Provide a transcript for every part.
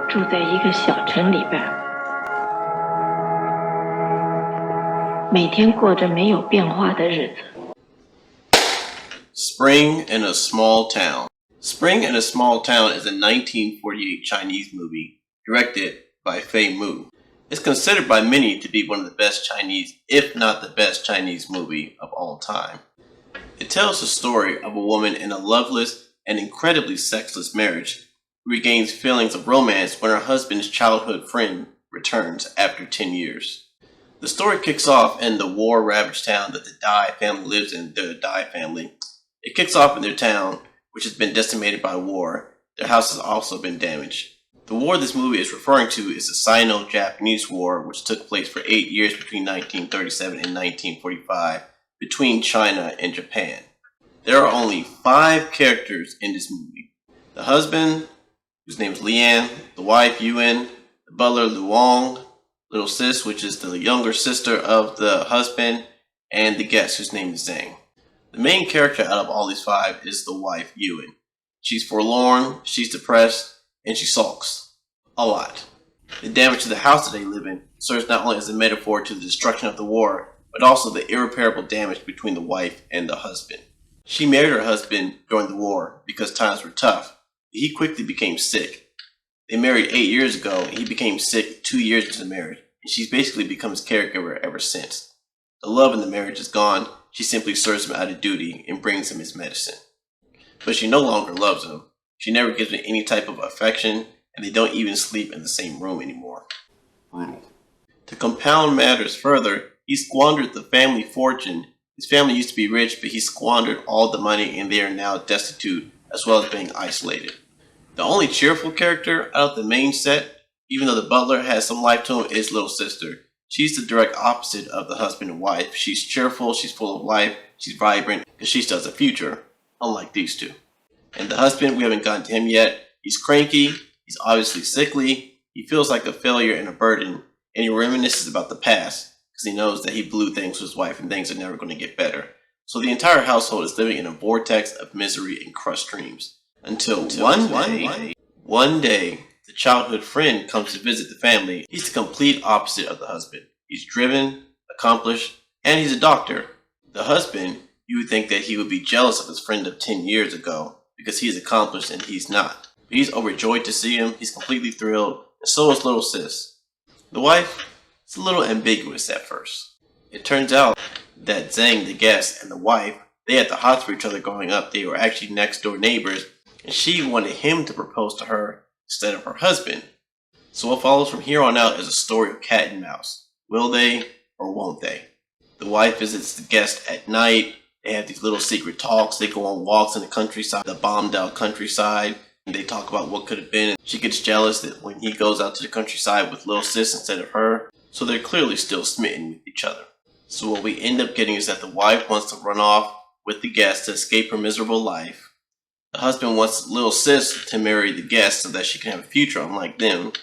住在一个小城里边，每天过着没有变化的日子。 Spring in a Small Town. Spring in a Small Town is a 1948 Chinese movie directed by Fei Mu. It's considered by many to be one of the best Chinese, if not the best Chinese movie of all time. It tells the story of a woman in a loveless and incredibly sexless marriage who regains feelings of romance when her husband's childhood friend returns after 10 years. The story kicks off in the war-ravaged town that the Dai family lives in. The Dai family. It kicks off in their town, which has been decimated by war. Their house has also been damaged. The war this movie is referring to is the Sino-Japanese War, which took place for 8 years between 1937 and 1945 between China and Japan. There are only 5 characters in this movie. The husband, whose name is Lian, the wife, Yuan, the butler, Luong, little sis, which is the younger sister of the husband, and the guest, whose name is Zhang. The main character out of all these 5 is the wife, Yuan. She's forlorn, she's depressed, and she sulks. A lot. The damage to the house that they live in serves not only as a metaphor to the destruction of the war, but also the irreparable damage between the wife and the husband. She married her husband during the war because times were tough. He quickly became sick. They married 8 years ago, and he became sick 2 years into the marriage, and she's basically become his caregiver ever since. The love in the marriage is gone. She simply serves him out of duty and brings him his medicine. But she no longer loves him. She never gives him any type of affection, and they don't even sleep in the same room anymore. Brutal. To compound matters further, he squandered the family fortune. His family used to be rich, but he squandered all the money, and they are now destitute, as well as being isolated. The only cheerful character out of the main set, even though the butler has some life to him, is little sister. She's the direct opposite of the husband and wife. She's cheerful, she's full of life, she's vibrant, because she still has a future, unlike these two. And the husband, we haven't gotten to him yet. He's cranky, he's obviously sickly, he feels like a failure and a burden, and he reminisces about the past, because he knows that he blew things with his wife and things are never going to get better. So the entire household is living in a vortex of misery and crushed dreams. Until one day, the childhood friend comes to visit the family. He's the complete opposite of the husband. He's driven, accomplished, and he's a doctor. The husband, you would think that he would be jealous of his friend of 10 years ago because he's accomplished and he's not. But he's overjoyed to see him, he's completely thrilled, and so is little sis. The wife is a little ambiguous at first. It turns out that Zhang, the guest, and the wife, they had the hots for each other growing up. They were actually next door neighbors, and she wanted him to propose to her instead of her husband. So what follows from here on out is a story of cat and mouse. Will they or won't they? The wife visits the guest at night. They have these little secret talks. They go on walks in the countryside, the bombed out countryside. And they talk about what could have been. She gets jealous that when he goes out to the countryside with little sis instead of her. So they're clearly still smitten with each other. So what we end up getting is that the wife wants to run off with the guest to escape her miserable life. The husband wants little sis to marry the guest so that she can have a future unlike them.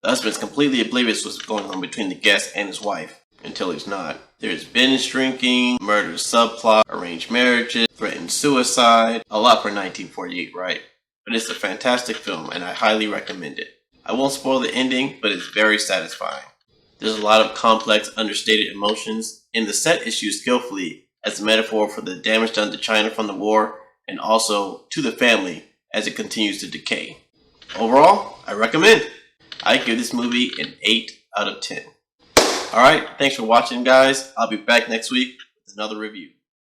The husband is completely oblivious to what's going on between the guest and his wife, until he's not. There's binge drinking, murder subplot, arranged marriages, threatened suicide. A lot for 1948, right? But it's a fantastic film, and I highly recommend it. I won't spoil the ending, but it's very satisfying. There's a lot of complex, understated emotions, and the set is used skillfully as a metaphor for the damage done to China from the war, and also to the family as it continues to decay. Overall, I recommend. I give this movie an 8 out of 10. Alright, thanks for watching guys. I'll be back next week with another review.